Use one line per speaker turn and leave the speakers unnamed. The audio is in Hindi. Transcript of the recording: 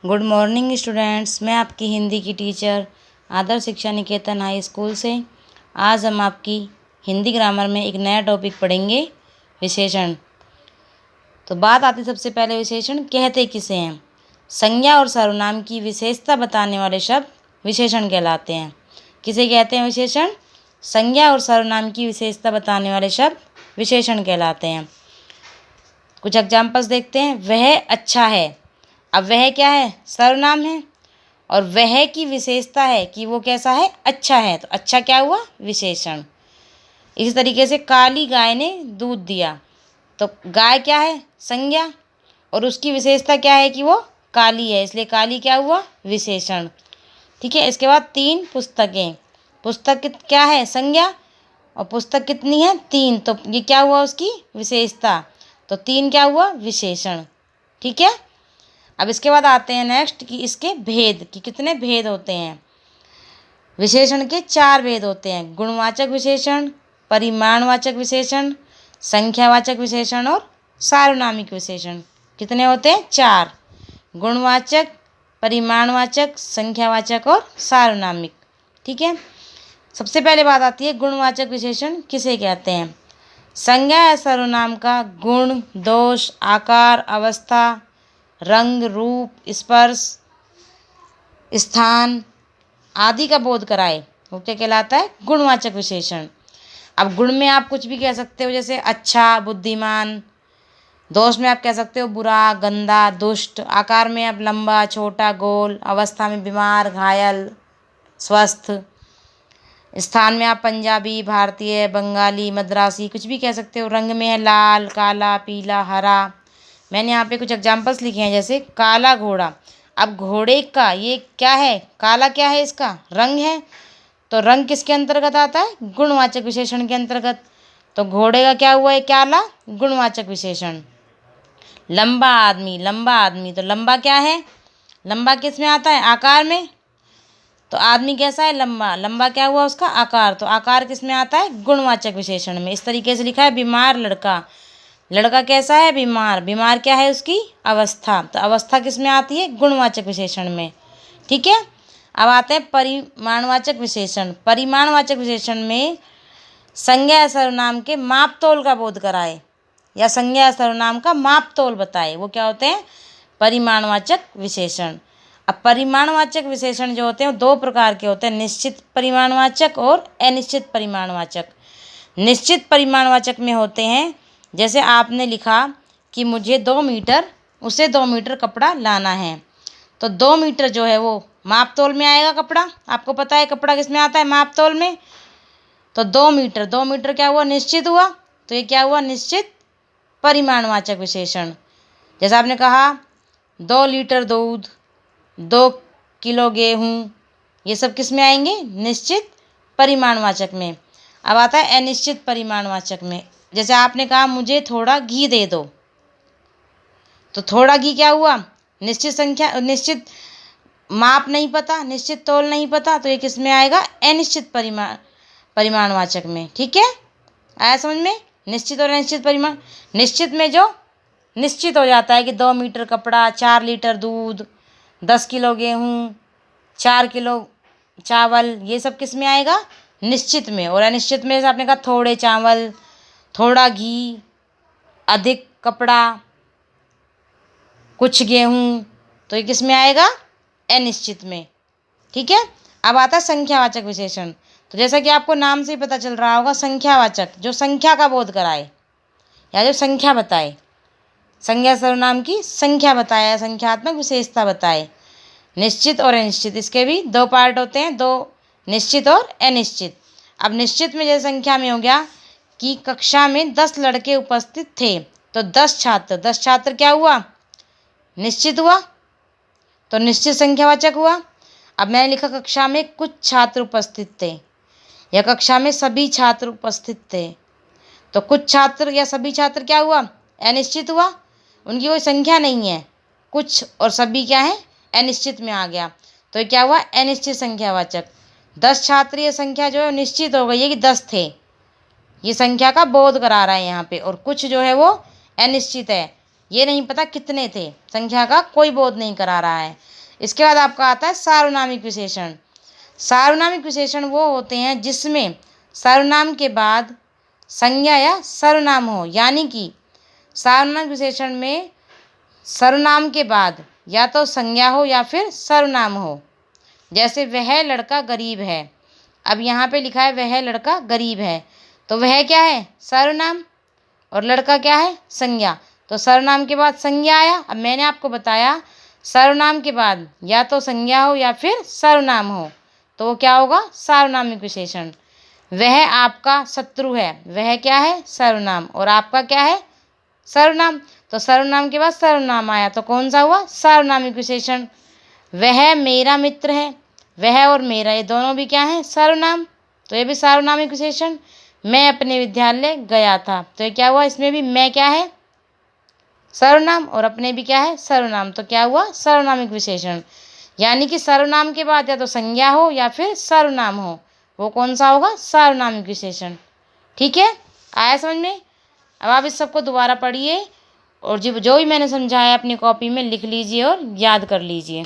गुड मॉर्निंग स्टूडेंट्स, मैं आपकी हिंदी की टीचर आदर्श शिक्षा निकेतन हाई स्कूल से। आज हम आपकी हिंदी ग्रामर में एक नया टॉपिक पढ़ेंगे, विशेषण। तो बात आती सबसे पहले विशेषण कहते किसे हैं। संज्ञा और सर्वनाम की विशेषता बताने वाले शब्द विशेषण कहलाते हैं। किसे कहते हैं विशेषण? संज्ञा और सर्वनाम की विशेषता बताने वाले शब्द विशेषण कहलाते हैं। कुछ एग्जाम्पल्स देखते हैं। वह अच्छा है। अब वह क्या है? सर्वनाम है। और वह की विशेषता है कि वो कैसा है? अच्छा है। तो अच्छा क्या हुआ? विशेषण। इसी तरीके से काली गाय ने दूध दिया। तो गाय क्या है? संज्ञा। और उसकी विशेषता क्या है कि वो काली है, इसलिए काली क्या हुआ? विशेषण। ठीक है। इसके बाद 3 पुस्तकें। पुस्तक क्या है? संज्ञा। और पुस्तक कितनी है? 3। तो ये क्या हुआ? उसकी विशेषता। तो 3 क्या हुआ? विशेषण। ठीक है। अब इसके बाद आते हैं नेक्स्ट कि इसके भेद, कि कितने भेद होते हैं। विशेषण के 4 भेद होते हैं। गुणवाचक विशेषण, परिमाणवाचक विशेषण, संख्यावाचक विशेषण और सार्वनामिक विशेषण। कितने होते हैं? 4। गुणवाचक, परिमाणवाचक, संख्यावाचक और सार्वनामिक। ठीक है। सबसे पहले बात आती है गुणवाचक विशेषण किसे कहते हैं। संज्ञा या सर्वनाम का गुण, दोष, आकार, अवस्था, रंग, रूप, स्पर्श, स्थान आदि का बोध कराए वो क्या कहलाता है? गुणवाचक विशेषण। अब गुण में आप कुछ भी कह सकते हो, जैसे अच्छा, बुद्धिमान। दोष में आप कह सकते हो बुरा, गंदा, दुष्ट। आकार में आप लंबा, छोटा, गोल। अवस्था में बीमार, घायल, स्वस्थ। स्थान में आप पंजाबी, भारतीय, बंगाली, मद्रासी कुछ भी कह सकते हो। रंग में है लाल, काला, पीला, हरा। मैंने यहाँ पे कुछ एग्जाम्पल्स लिखे हैं, जैसे काला घोड़ा। अब घोड़े का ये क्या है? काला क्या है? इसका रंग है। तो रंग किसके अंतर्गत आता है? गुणवाचक विशेषण के अंतर्गत। तो घोड़े का क्या हुआ है? काला, गुणवाचक विशेषण। लंबा आदमी, लंबा आदमी। तो लंबा क्या है? लंबा किस में आता है? आकार में। तो आदमी कैसा है? लंबा। लंबा क्या हुआ? उसका आकार। तो आकार किस में आता है? गुणवाचक विशेषण में। इस तरीके से लिखा है बीमार लड़का। लड़का कैसा है? बीमार। बीमार क्या है? उसकी अवस्था। तो अवस्था किस में आती है? गुणवाचक विशेषण में। ठीक है। अब आते हैं परिमाणवाचक विशेषण। परिमाणवाचक विशेषण में संज्ञा या सर्वनाम के माप तोल का बोध कराए, या संज्ञा या सर्वनाम का माप तोल बताए, वो क्या होते हैं? परिमाणवाचक विशेषण। अब परिमाणवाचक विशेषण जो होते हैं वो 2 प्रकार के होते हैं, निश्चित परिमाणवाचक और अनिश्चित परिमाणवाचक। निश्चित परिमाणवाचक में होते हैं, जैसे आपने लिखा कि मुझे 2 मीटर, उसे 2 मीटर कपड़ा लाना है। तो 2 मीटर जो है वो माप तोल में आएगा कपड़ा। आपको पता है कपड़ा किस में आता है? माप तोल में। तो 2 मीटर, 2 मीटर क्या हुआ? निश्चित हुआ। तो ये क्या हुआ? निश्चित परिमाणवाचक विशेषण। जैसा आपने कहा 2 लीटर दूध, 2 किलो गेहूँ, ये सब किस में आएंगे? निश्चित परिमाणवाचक में। अब आता है अनिश्चित परिमाणवाचक में। जैसे आपने कहा मुझे थोड़ा घी दे दो। तो थोड़ा घी क्या हुआ? निश्चित संख्या, निश्चित माप नहीं पता, निश्चित तोल नहीं पता। तो ये किस में आएगा? अनिश्चित परिमाणवाचक में। ठीक है। आया समझ में? निश्चित और अनिश्चित परिमाण। निश्चित में जो निश्चित हो जाता है कि 2 मीटर कपड़ा, 4 लीटर दूध, 10 किलो गेहूँ, 4 किलो चावल, ये सब किस में आएगा? निश्चित में। और अनिश्चित में जैसे आपने कहा थोड़े चावल, थोड़ा घी, अधिक कपड़ा, कुछ गेहूँ, तो ये किस में आएगा? अनिश्चित में। ठीक है। अब आता है संख्यावाचक विशेषण। तो जैसा कि आपको नाम से ही पता चल रहा होगा, संख्यावाचक जो संख्या का बोध कराए या जो संख्या बताए। संज्ञा सर्वनाम की संख्या बताए, संख्यात्मक विशेषता बताए। निश्चित और अनिश्चित, इसके भी 2 पार्ट होते हैं, 2 निश्चित और अनिश्चित। अब निश्चित में जैसे संख्या में हो गया कि कक्षा में 10 लड़के उपस्थित थे। तो 10 छात्र, 10 छात्र क्या हुआ? निश्चित हुआ। तो निश्चित संख्यावाचक हुआ। अब मैंने लिखा कक्षा में कुछ छात्र उपस्थित थे, या कक्षा में सभी छात्र उपस्थित थे। तो कुछ छात्र या सभी छात्र क्या हुआ? अनिश्चित हुआ। उनकी कोई संख्या नहीं है। कुछ और सभी क्या है? अनिश्चित में आ गया। तो ये क्या हुआ? अनिश्चित संख्यावाचक। 10 छात्र ये संख्या जो है निश्चित हो गई है कि 10 थे, ये संख्या का बोध करा रहा है यहाँ पे। और कुछ जो है वो अनिश्चित है, ये नहीं पता कितने थे, संख्या का कोई बोध नहीं करा रहा है। इसके बाद आपका आता है सार्वनामिक विशेषण। सार्वनामिक विशेषण वो होते हैं जिसमें सर्वनाम के बाद संज्ञा या सर्वनाम हो, यानी कि सार्वनामिक विशेषण में सर्वनाम के बाद या तो संज्ञा हो या फिर सर्वनाम हो। जैसे वह लड़का गरीब है, अब यहाँ पे लिखा है वह लड़का गरीब है, तो वह क्या है, सर्वनाम, और लड़का क्या है, संज्ञा। तो सर्वनाम के बाद संज्ञा आया। अब मैंने आपको बताया सर्वनाम के बाद या तो संज्ञा हो या फिर सर्वनाम हो, तो वो क्या होगा, सार्वनामिक विशेषण। वह आपका शत्रु है, वह क्या है, सर्वनाम, और आपका क्या है, सर्वनाम। तो सर्वनाम के बाद सर्वनाम आया तो कौन सा हुआ, सार्वनामिक विशेषण। वह मेरा मित्र है, वह और मेरा ये दोनों भी क्या हैं, सर्वनाम, तो ये भी सार्वनामिक विशेषण। मैं अपने विद्यालय गया था, तो ये क्या हुआ, इसमें भी मैं क्या है, सर्वनाम, और अपने भी क्या है, सर्वनाम, तो क्या हुआ, सर्वनामिक विशेषण। यानी कि सर्वनाम के बाद या तो संज्ञा हो या फिर सर्वनाम हो, वो कौन सा होगा, सार्वनामिक विशेषण। ठीक है, आया समझ में। अब आप इस सबको दोबारा पढ़िए और जो भी मैंने समझाया अपनी कॉपी में लिख लीजिए और याद कर लीजिए।